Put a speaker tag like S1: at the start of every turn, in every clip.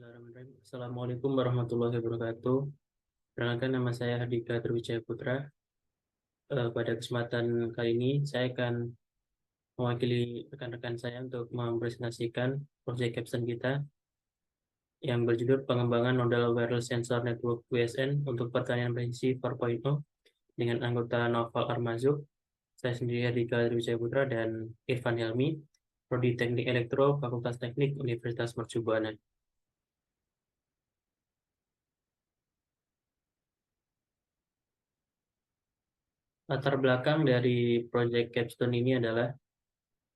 S1: Bismillahirrahmanirrahim. Assalamualaikum warahmatullahi wabarakatuh. Perkenalkan, nama saya Hardika Triwijaya Putra. Pada kesempatan kali ini, saya akan mewakili rekan-rekan saya untuk mempresentasikan proyek capstone kita yang berjudul Pengembangan Nodal Wireless Sensor Network WSN untuk Pertanian Presisi 4.0 dengan anggota Noval Armazuk, saya sendiri Hardika Triwijaya Putra, dan Irfan Helmi, Prodi Teknik Elektro, Fakultas Teknik Universitas Mercu Buana. Latar belakang dari proyek capstone ini adalah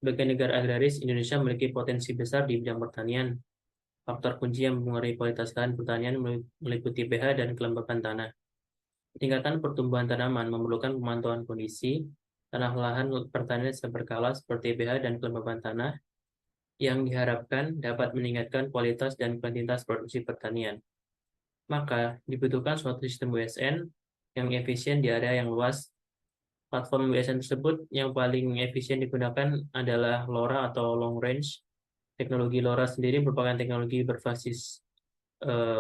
S1: sebagai negara agraris, Indonesia memiliki potensi besar di bidang pertanian. Faktor kunci yang mengaruhi kualitas lahan pertanian meliputi pH dan kelembapan tanah. Peningkatan pertumbuhan tanaman memerlukan pemantauan kondisi tanah lahan pertanian secara berkala seperti pH dan kelembapan tanah yang diharapkan dapat meningkatkan kualitas dan kuantitas produksi pertanian. Maka dibutuhkan suatu sistem WSN yang efisien di area yang luas. Platform WSN tersebut yang paling efisien digunakan adalah LoRa atau Long Range. Teknologi LoRa sendiri merupakan teknologi berbasis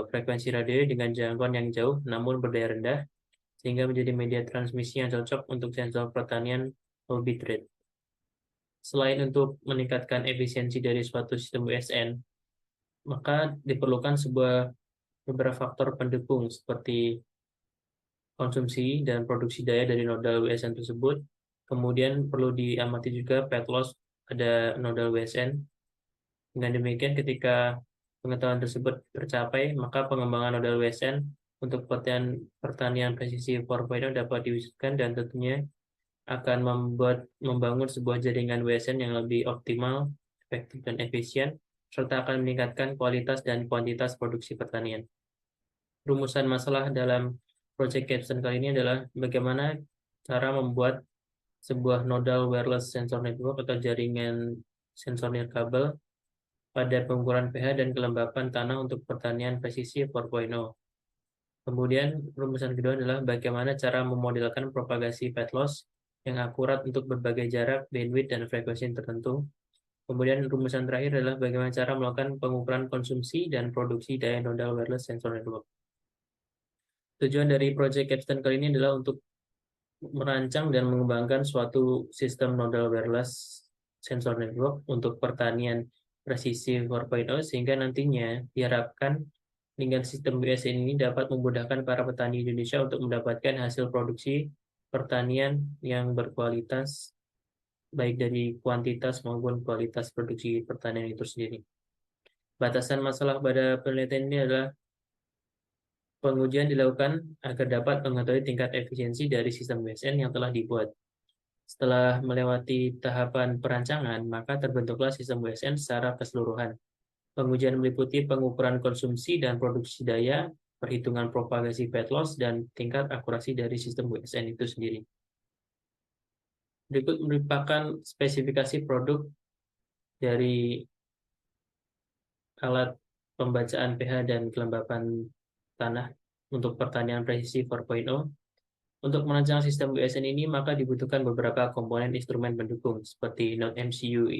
S1: frekuensi radio dengan jangkauan yang jauh namun berdaya rendah, sehingga menjadi media transmisi yang cocok untuk sensor pertanian low bit rate. Selain untuk meningkatkan efisiensi dari suatu sistem WSN, maka diperlukan beberapa faktor pendukung seperti konsumsi dan produksi daya dari nodal WSN tersebut. Kemudian perlu diamati juga pet loss pada nodal WSN. Dengan demikian, ketika pengetahuan tersebut tercapai, maka pengembangan nodal WSN untuk pertanian presisi 4.0 dapat diwujudkan dan tentunya akan membangun sebuah jaringan WSN yang lebih optimal, efektif, dan efisien, serta akan meningkatkan kualitas dan kuantitas produksi pertanian. Rumusan masalah dalam Project Capstone kali ini adalah bagaimana cara membuat sebuah nodal wireless sensor network atau jaringan sensor nirkabel pada pengukuran pH dan kelembapan tanah untuk pertanian presisi 4.0. Kemudian rumusan kedua adalah bagaimana cara memodelkan propagasi pet loss yang akurat untuk berbagai jarak, bandwidth, dan frekuensi tertentu. Kemudian rumusan terakhir adalah bagaimana cara melakukan pengukuran konsumsi dan produksi daya nodal wireless sensor network. Tujuan dari Project Capstone kali ini adalah untuk merancang dan mengembangkan suatu sistem nodal wireless sensor network untuk pertanian presisi 4.0 sehingga nantinya diharapkan dengan sistem WSN ini dapat memudahkan para petani Indonesia untuk mendapatkan hasil produksi pertanian yang berkualitas baik dari kuantitas maupun kualitas produksi pertanian itu sendiri. Batasan masalah pada penelitian ini adalah pengujian dilakukan agar dapat mengetahui tingkat efisiensi dari sistem WSN yang telah dibuat. Setelah melewati tahapan perancangan, maka terbentuklah sistem WSN secara keseluruhan. Pengujian meliputi pengukuran konsumsi dan produksi daya, perhitungan propagasi pet loss, dan tingkat akurasi dari sistem WSN itu sendiri. Berikut merupakan spesifikasi produk dari alat pembacaan pH dan kelembapan tanah untuk pertanian presisi 4.0. Untuk merancang sistem WSN ini, maka dibutuhkan beberapa komponen instrumen pendukung seperti Node MCU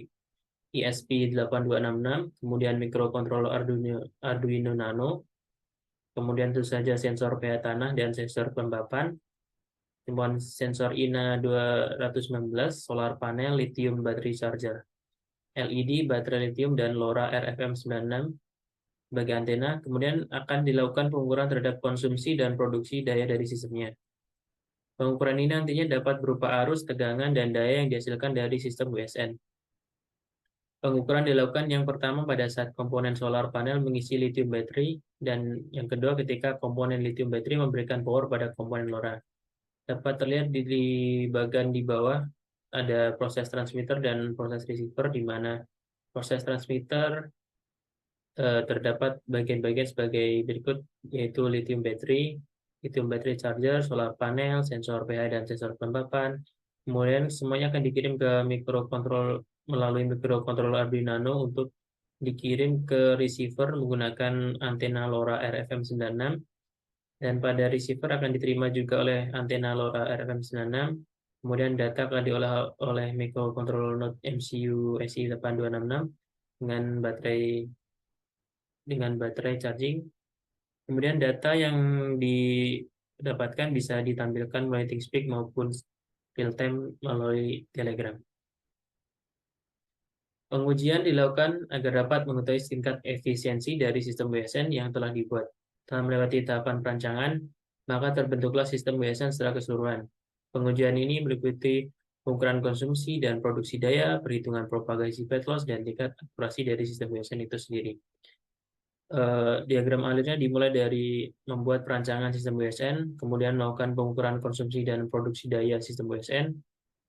S1: ESP8266, kemudian mikrokontroller Arduino Nano, kemudian tentu saja sensor pH tanah dan sensor kelembapan, kemudian sensor INA219, solar panel, lithium battery charger, LED, baterai lithium, dan LoRa RFM96 sebagai antena. Kemudian akan dilakukan pengukuran terhadap konsumsi dan produksi daya dari sistemnya. Pengukuran ini nantinya dapat berupa arus, tegangan, dan daya yang dihasilkan dari sistem WSN. Pengukuran dilakukan yang pertama pada saat komponen solar panel mengisi lithium baterai, dan yang kedua ketika komponen lithium baterai memberikan power pada komponen LoRa. Dapat terlihat di bagian di bawah ada proses transmitter dan proses receiver, di mana proses transmitter terdapat bagian-bagian sebagai berikut, yaitu lithium battery charger, solar panel, sensor pH, dan sensor kelembapan. Kemudian semuanya akan dikirim ke melalui mikrokontroller Arduino Nano untuk dikirim ke receiver menggunakan antena LoRa RFM96, dan pada receiver akan diterima juga oleh antena LoRa RFM96. Kemudian data akan diolah oleh mikrokontroller Node MCU SI8266 dengan baterai dengan baterai charging. Kemudian data yang didapatkan bisa ditampilkan melalui TeamSpeak maupun real-time melalui Telegram. Pengujian dilakukan agar dapat mengetahui tingkat efisiensi dari sistem WSN yang telah dibuat. Setelah melewati tahapan perancangan, maka terbentuklah sistem WSN secara keseluruhan. Pengujian ini meliputi pengukuran konsumsi dan produksi daya, perhitungan propagasi fat loss, dan tingkat akurasi dari sistem WSN itu sendiri. Diagram alirnya dimulai dari membuat perancangan sistem WSN, kemudian melakukan pengukuran konsumsi dan produksi daya sistem WSN.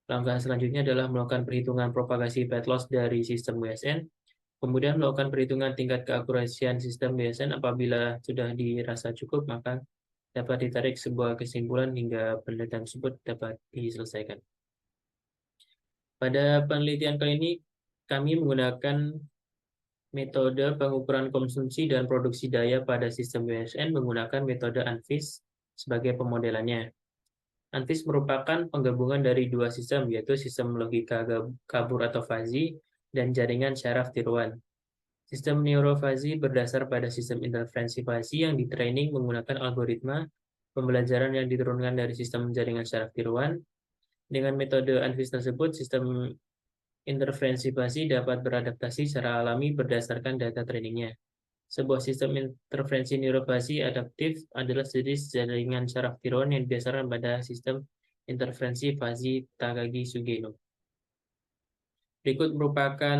S1: Langkah selanjutnya adalah melakukan perhitungan propagasi fat loss dari sistem WSN, kemudian melakukan perhitungan tingkat keakurasian sistem WSN. Apabila sudah dirasa cukup, maka dapat ditarik sebuah kesimpulan hingga penelitian tersebut dapat diselesaikan. Pada penelitian kali ini, kami menggunakan metode pengukuran konsumsi dan produksi daya pada sistem WSN menggunakan metode ANFIS sebagai pemodelannya. ANFIS merupakan penggabungan dari dua sistem, yaitu sistem logika kabur atau fazi dan jaringan syaraf tiruan. Sistem neurofazi berdasar pada sistem interferensi fazi yang ditraining menggunakan algoritma pembelajaran yang diturunkan dari sistem jaringan syaraf tiruan. Dengan metode ANFIS tersebut, sistem interferensi fazi dapat beradaptasi secara alami berdasarkan data trainingnya. Sebuah sistem interferensi neurofazi adaptif adalah jenis jaringan syaraf tiruan yang didasarkan pada sistem interferensi fazi Takagi-Sugeno. Berikut merupakan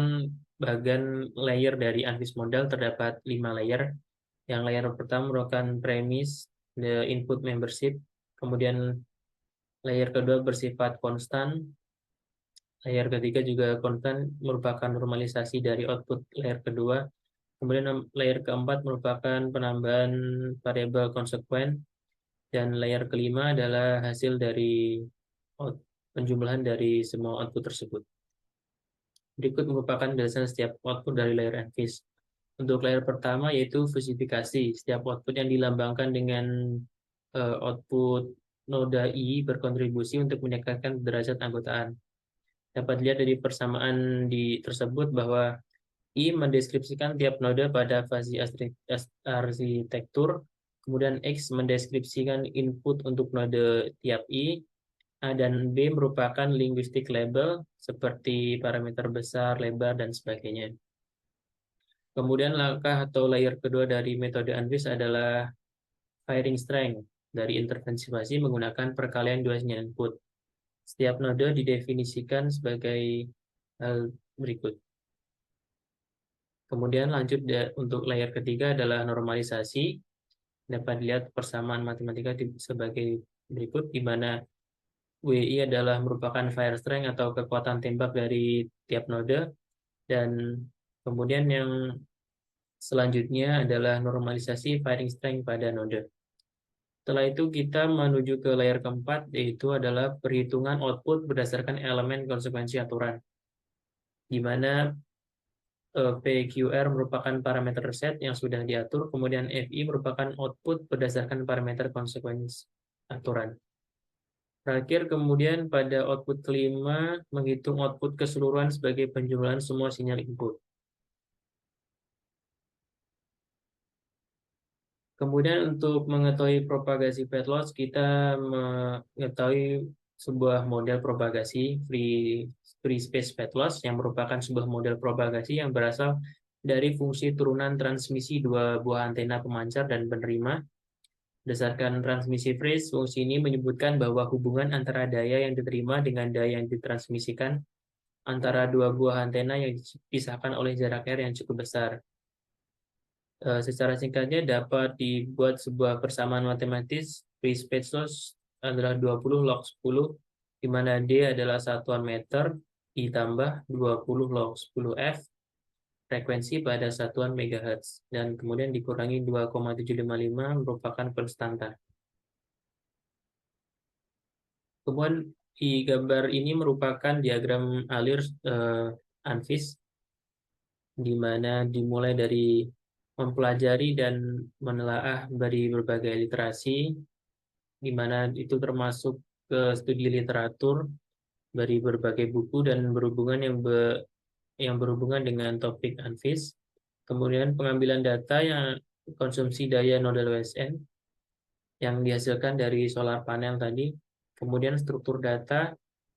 S1: bagian layer dari ANFIS model. Terdapat 5 layer. Yang layer pertama merupakan premise, the input membership. Kemudian layer kedua bersifat konstan. Layer ketiga juga konstan, merupakan normalisasi dari output layer kedua. Kemudian layer keempat merupakan penambahan variabel konsekuen. Dan layer kelima adalah hasil dari penjumlahan dari semua output tersebut. Berikut merupakan dasar setiap output dari layer ANFIS. Untuk layer pertama yaitu fusifikasi. Setiap output yang dilambangkan dengan output noda I berkontribusi untuk meningkatkan derajat anggotaan. Dapat dilihat dari persamaan tersebut bahwa I mendeskripsikan tiap noda pada fase arsitektur, kemudian X mendeskripsikan input untuk node tiap I, A dan B merupakan linguistic label seperti parameter besar, lebar, dan sebagainya. Kemudian langkah atau layer kedua dari metode ANFIS adalah firing strength dari intervensi fasi menggunakan perkalian dua sinyal input. Setiap node didefinisikan sebagai hal berikut. Kemudian lanjut untuk layer ketiga adalah normalisasi. Dapat dilihat persamaan matematika sebagai berikut, di mana WI adalah merupakan fire strength atau kekuatan tembak dari tiap node. Dan kemudian yang selanjutnya adalah normalisasi firing strength pada node. Setelah itu kita menuju ke layer keempat, yaitu adalah perhitungan output berdasarkan elemen konsekuensi aturan, di mana PQR merupakan parameter set yang sudah diatur, kemudian FI merupakan output berdasarkan parameter konsekuensi aturan. Terakhir, kemudian pada output kelima, menghitung output keseluruhan sebagai penjumlahan semua sinyal input. Kemudian untuk mengetahui propagasi fat loss, kita mengetahui sebuah model propagasi free space fat loss yang merupakan sebuah model propagasi yang berasal dari fungsi turunan transmisi dua buah antena pemancar dan penerima. Berdasarkan transmisi phase, fungsi ini menyebutkan bahwa hubungan antara daya yang diterima dengan daya yang ditransmisikan antara dua buah antena yang dipisahkan oleh jarak R yang cukup besar. Secara singkatnya dapat dibuat sebuah persamaan matematis. Free space loss adalah 20 log 10, di mana D adalah satuan meter, I tambah 20 log 10 F, frekuensi pada satuan megahertz, dan kemudian dikurangi 2,755 merupakan konstanta. Kemudian di gambar ini merupakan diagram alir ANFIS, di mana dimulai dari mempelajari dan menelaah dari berbagai literasi, di mana itu termasuk ke studi literatur dari berbagai buku dan berhubungan yang berhubungan dengan topik ANFIS. Kemudian pengambilan data yang konsumsi daya nodal WSN yang dihasilkan dari solar panel tadi. Kemudian struktur data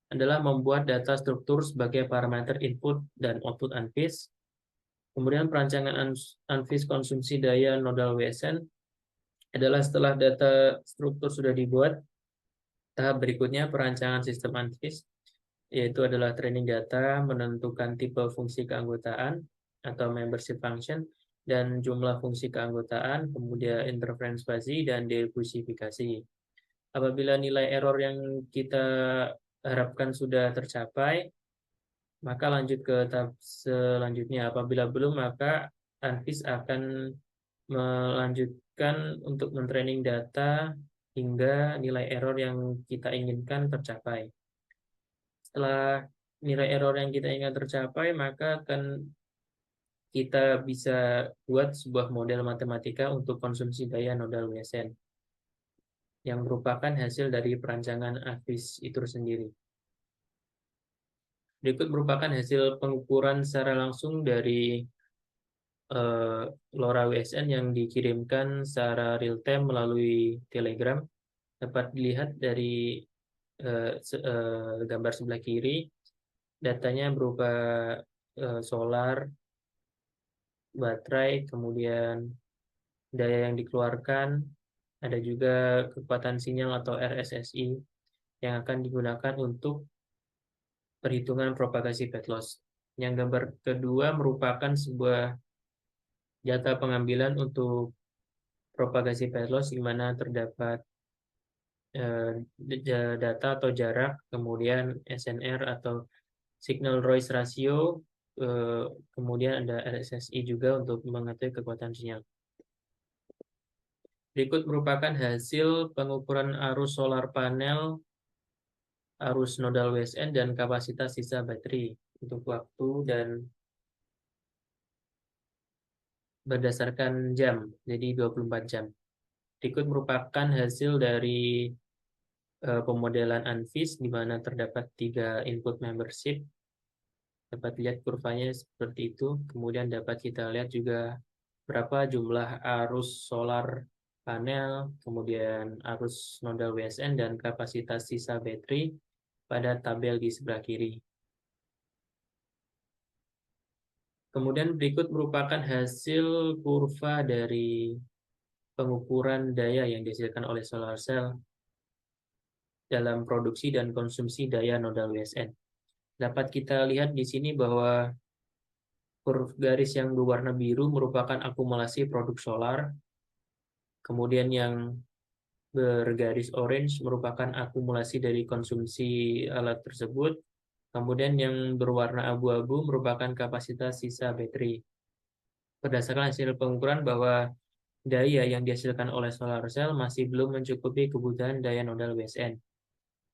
S1: adalah membuat data struktur sebagai parameter input dan output UNFIS. Kemudian perancangan UNFIS konsumsi daya nodal WSN adalah setelah data struktur sudah dibuat, tahap berikutnya perancangan sistem UNFIS, yaitu adalah training data, menentukan tipe fungsi keanggotaan atau membership function, dan jumlah fungsi keanggotaan, kemudian interference fuzzy, dan defusifikasi. Apabila nilai error yang kita harapkan sudah tercapai, maka lanjut ke tahap selanjutnya. Apabila belum, maka UNFIS akan melanjutkan untuk mentraining data hingga nilai error yang kita inginkan tercapai. Setelah nilai error yang kita inginkan tercapai, maka akan kita bisa buat sebuah model matematika untuk konsumsi daya nodal WSN yang merupakan hasil dari perancangan UNFIS itu sendiri. Berikut merupakan hasil pengukuran secara langsung dari LoRa WSN yang dikirimkan secara real time melalui Telegram. Dapat dilihat dari gambar sebelah kiri, datanya berupa solar, baterai, kemudian daya yang dikeluarkan, ada juga kekuatan sinyal atau RSSI yang akan digunakan untuk perhitungan propagasi bad loss. Yang gambar kedua merupakan sebuah data pengambilan untuk propagasi bad loss di mana terdapat data atau jarak, kemudian SNR atau signal noise ratio, kemudian ada RSSI juga untuk mengetahui kekuatan sinyal. Berikut merupakan hasil pengukuran arus solar panel, arus nodal WSN, dan kapasitas sisa baterai untuk waktu dan berdasarkan jam, jadi 24 jam. Berikut merupakan hasil dari pemodelan UNFIS di mana terdapat 3 input membership. Dapat lihat kurvanya seperti itu. Kemudian dapat kita lihat juga berapa jumlah arus solar panel, kemudian arus nodal WSN, dan kapasitas sisa baterai pada tabel di sebelah kiri. Kemudian berikut merupakan hasil kurva dari pengukuran daya yang dihasilkan oleh solar cell dalam produksi dan konsumsi daya nodal WSN. Dapat kita lihat di sini bahwa garis yang berwarna biru merupakan akumulasi produk solar, kemudian yang bergaris orange merupakan akumulasi dari konsumsi alat tersebut, kemudian yang berwarna abu-abu merupakan kapasitas sisa baterai. Berdasarkan hasil pengukuran bahwa daya yang dihasilkan oleh solar cell masih belum mencukupi kebutuhan daya nodal WSN,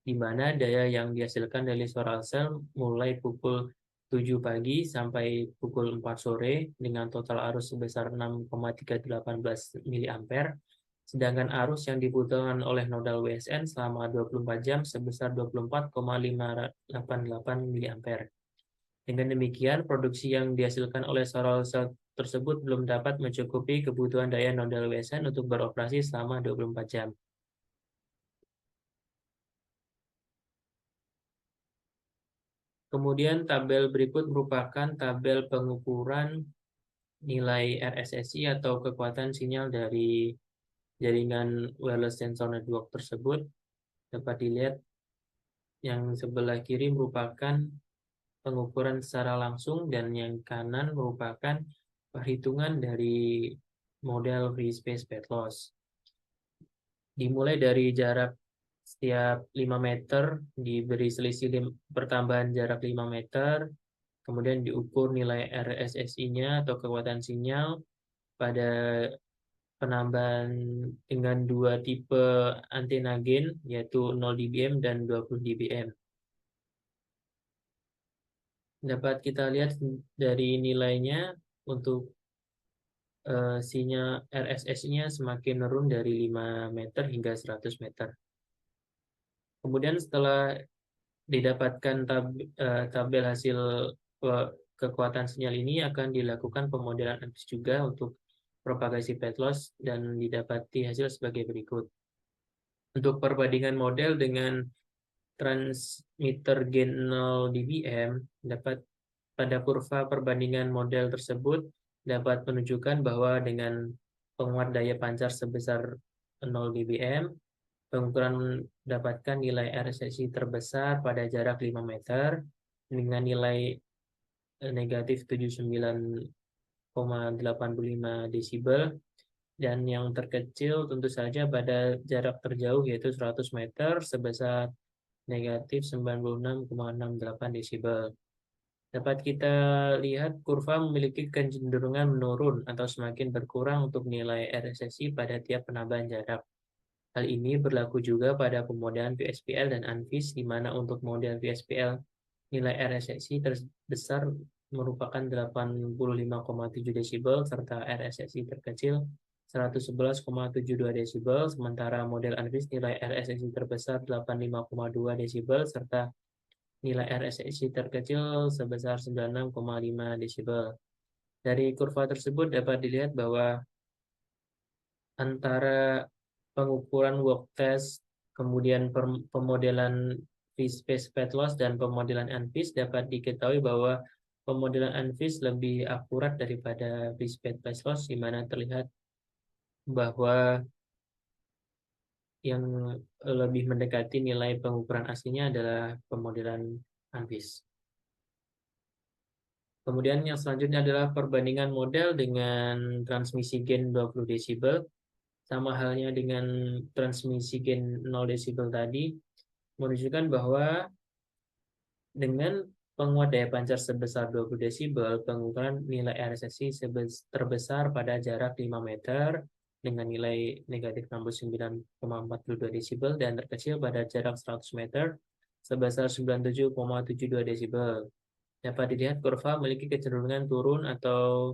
S1: di mana daya yang dihasilkan dari solar cell mulai pukul 7 pagi sampai pukul 4 sore dengan total arus sebesar 6,318 mA, sedangkan arus yang dibutuhkan oleh nodal WSN selama 24 jam sebesar 24,588 mA. Dengan demikian, produksi yang dihasilkan oleh solar cell tersebut belum dapat mencukupi kebutuhan daya nodal WSN untuk beroperasi selama 24 jam. Kemudian tabel berikut merupakan tabel pengukuran nilai RSSI atau kekuatan sinyal dari jaringan wireless sensor network tersebut. Dapat dilihat yang sebelah kiri merupakan pengukuran secara langsung dan yang kanan merupakan perhitungan dari model free space bad loss. Dimulai dari jarak setiap 5 meter, diberi selisih pertambahan jarak 5 meter, kemudian diukur nilai RSSI-nya atau kekuatan sinyal pada penambahan dengan 2 tipe antena gain, yaitu 0 dBm dan 20 dBm. Dapat kita lihat dari nilainya untuk sinyal RSSI-nya semakin menurun dari 5 meter hingga 100 meter. Kemudian setelah didapatkan tabel hasil kekuatan sinyal ini akan dilakukan pemodelan ANFIS juga untuk propagasi pet loss dan didapati hasil sebagai berikut. Untuk perbandingan model dengan transmitter gain 0 dBm, pada kurva perbandingan model tersebut dapat menunjukkan bahwa dengan penguat daya pancar sebesar 0 dBm, pengukuran mendapatkan nilai RSSI terbesar pada jarak 5 meter dengan nilai negatif 79,85 desibel, dan yang terkecil tentu saja pada jarak terjauh yaitu 100 meter sebesar negatif 96,68 desibel. Dapat kita lihat kurva memiliki kecenderungan menurun atau semakin berkurang untuk nilai RSSI pada tiap penambahan jarak. Hal ini berlaku juga pada pemodelan VSPL dan ANFIS, di mana untuk model VSPL nilai RSSI terbesar merupakan 85,7 desibel serta RSSI terkecil 111,72 desibel, sementara model ANFIS nilai RSSI terbesar 85,2 desibel serta nilai RSSI terkecil sebesar 96,5 desibel. Dari kurva tersebut dapat dilihat bahwa antara pengukuran work test, kemudian pemodelan V-space pet loss dan pemodelan ANFIS, dapat diketahui bahwa pemodelan ANFIS lebih akurat daripada V-space pet loss, di mana terlihat bahwa yang lebih mendekati nilai pengukuran aslinya adalah pemodelan ANFIS. Kemudian yang selanjutnya adalah perbandingan model dengan transmisi gain 20 desibel. Sama halnya dengan transmisi gain 0 desibel tadi, menunjukkan bahwa dengan penguat daya pancar sebesar 20 desibel, pengukuran nilai RSSI terbesar pada jarak 5 meter dengan nilai negatif 69,42 desibel dan terkecil pada jarak 100 meter sebesar 97,72 desibel. Dapat dilihat kurva memiliki kecenderungan turun atau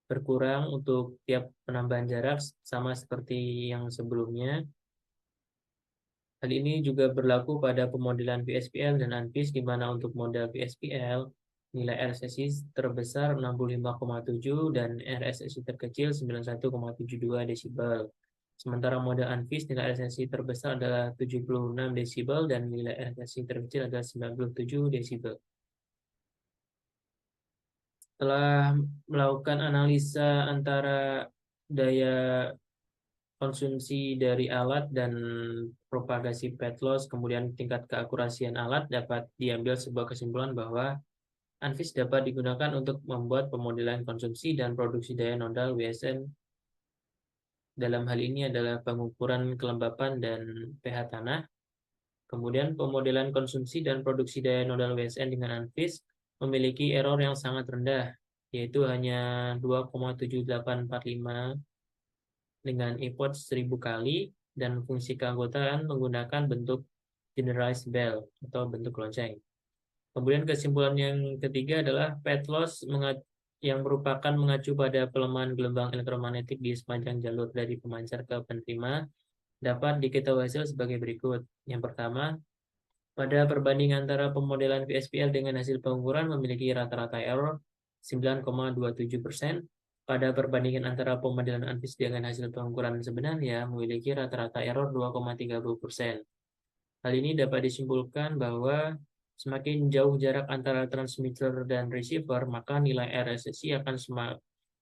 S1: berkurang untuk tiap penambahan jarak sama seperti yang sebelumnya. Hal ini juga berlaku pada pemodelan VSPL dan ANFIS, di mana untuk model VSPL nilai RSSI terbesar 65,7 dan RSSI terkecil 91,72 desibel. Sementara model ANFIS nilai RSSI terbesar adalah 76 desibel dan nilai RSSI terkecil adalah 97 desibel. Setelah melakukan analisa antara daya konsumsi dari alat dan propagasi pet loss, kemudian tingkat keakurasian alat, dapat diambil sebuah kesimpulan bahwa ANFIS dapat digunakan untuk membuat pemodelan konsumsi dan produksi daya nodal WSN. Dalam hal ini adalah pengukuran kelembapan dan pH tanah. Kemudian pemodelan konsumsi dan produksi daya nodal WSN dengan ANFIS memiliki error yang sangat rendah, yaitu hanya 2,7845 dengan EPOD 1000 kali, dan fungsi keanggotaan menggunakan bentuk generalized bell atau bentuk lonceng. Kemudian kesimpulan yang ketiga adalah pet loss yang merupakan mengacu pada pelemahan gelombang elektromagnetik di sepanjang jalur dari pemancar ke penerima dapat diketahui hasil sebagai berikut. Yang pertama, pada perbandingan antara pemodelan VSPL dengan hasil pengukuran memiliki rata-rata error 9,27%. Pada perbandingan antara pemodelan ANFIS dengan hasil pengukuran sebenarnya memiliki rata-rata error 2,30%. Hal ini dapat disimpulkan bahwa semakin jauh jarak antara transmitter dan receiver, maka nilai RSSI akan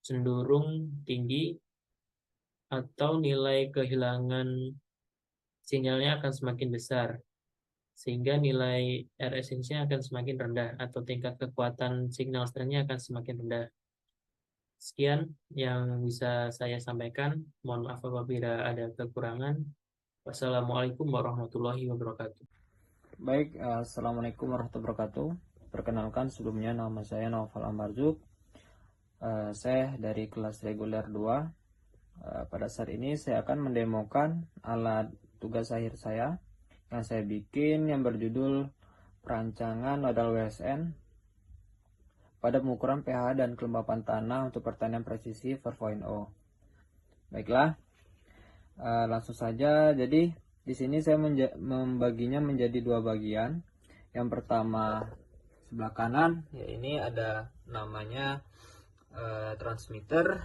S1: cenderung tinggi atau nilai kehilangan sinyalnya akan semakin besar, sehingga nilai RSSI-nya akan semakin rendah atau tingkat kekuatan signal strength-nya akan semakin rendah. Sekian yang bisa saya sampaikan. Mohon maaf apabila ada kekurangan. Wassalamualaikum warahmatullahi wabarakatuh.
S2: Baik, assalamualaikum warahmatullahi wabarakatuh. Perkenalkan, sebelumnya nama saya Naufal Ambarzuk. Saya dari kelas reguler 2. Pada saat ini saya akan mendemokan alat tugas akhir saya yang saya bikin, yang berjudul perancangan nodal WSN pada pengukuran pH dan kelembapan tanah untuk pertanian presisi 4.0. Baiklah, langsung saja. Jadi di sini saya membaginya menjadi dua bagian. Yang pertama sebelah kanan, ya ini ada namanya transmitter,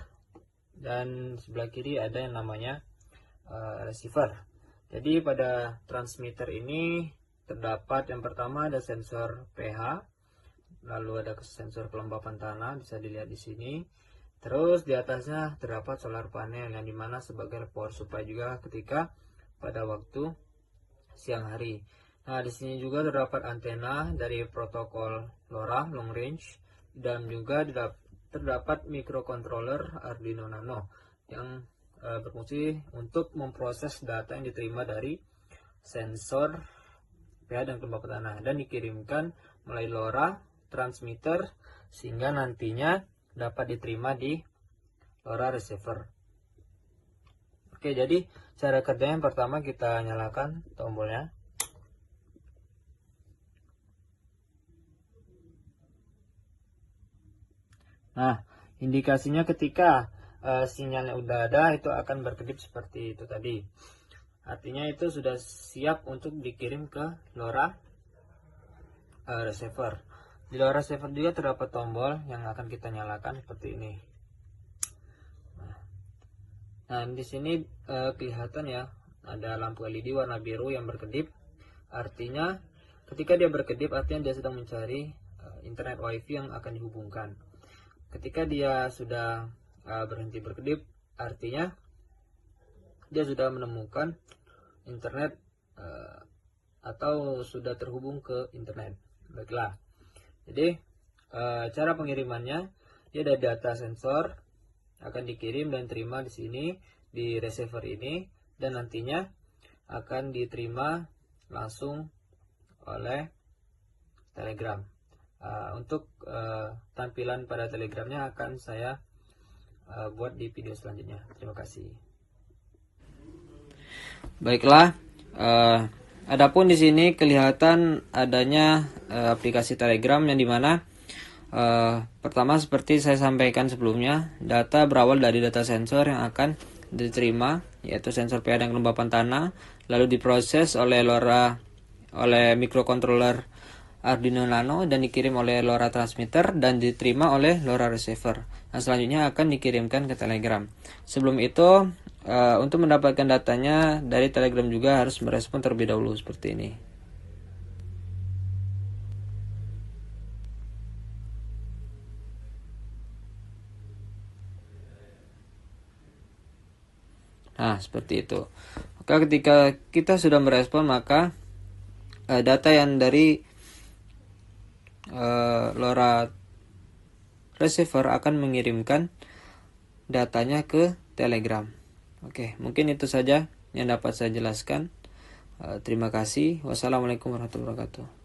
S2: dan sebelah kiri ada yang namanya receiver. Jadi pada transmitter ini terdapat yang pertama ada sensor pH, lalu ada sensor kelembapan tanah, bisa dilihat di sini. Terus di atasnya terdapat solar panel yang dimana sebagai power supply juga ketika pada waktu siang hari. Nah, di sini juga terdapat antena dari protokol LoRa long range, dan juga terdapat microcontroller Arduino Nano yang berfungsi untuk memproses data yang diterima dari sensor pH dan kelembapan tanah dan dikirimkan melalui LoRa transmitter sehingga nantinya dapat diterima di LoRa receiver. Oke, jadi cara kerjanya yang pertama kita nyalakan tombolnya. Nah, indikasinya ketika sinyalnya udah ada, itu akan berkedip seperti itu tadi. Artinya itu sudah siap untuk dikirim ke LoRa receiver. Di LoRa receiver juga terdapat tombol yang akan kita nyalakan seperti ini. Nah, di sini kelihatan ya, ada lampu LED warna biru yang berkedip. Artinya ketika dia berkedip, artinya dia sedang mencari internet WiFi yang akan dihubungkan. Ketika dia sudah berhenti berkedip, artinya dia sudah menemukan internet atau sudah terhubung ke internet. Baiklah. Jadi cara pengirimannya, dia ada data sensor akan dikirim dan terima di sini di receiver ini, dan nantinya akan diterima langsung oleh Telegram. Untuk tampilan pada Telegramnya akan saya buat di video selanjutnya. Terima kasih. Baiklah, adapun di sini kelihatan adanya aplikasi Telegram yang dimana pertama seperti saya sampaikan sebelumnya, data berawal dari data sensor yang akan diterima, yaitu sensor pH dan kelembapan tanah, lalu diproses oleh microcontroller Arduino Nano dan dikirim oleh LoRa transmitter dan diterima oleh LoRa receiver. Nah, selanjutnya akan dikirimkan ke Telegram. Sebelum itu, untuk mendapatkan datanya dari Telegram juga harus merespon terlebih dahulu seperti ini. Nah, seperti itu. Maka ketika kita sudah merespon, maka data yang dari LoRa receiver akan mengirimkan datanya ke Telegram. Oke, mungkin itu saja yang dapat saya jelaskan. Terima kasih. Wassalamualaikum warahmatullahi wabarakatuh.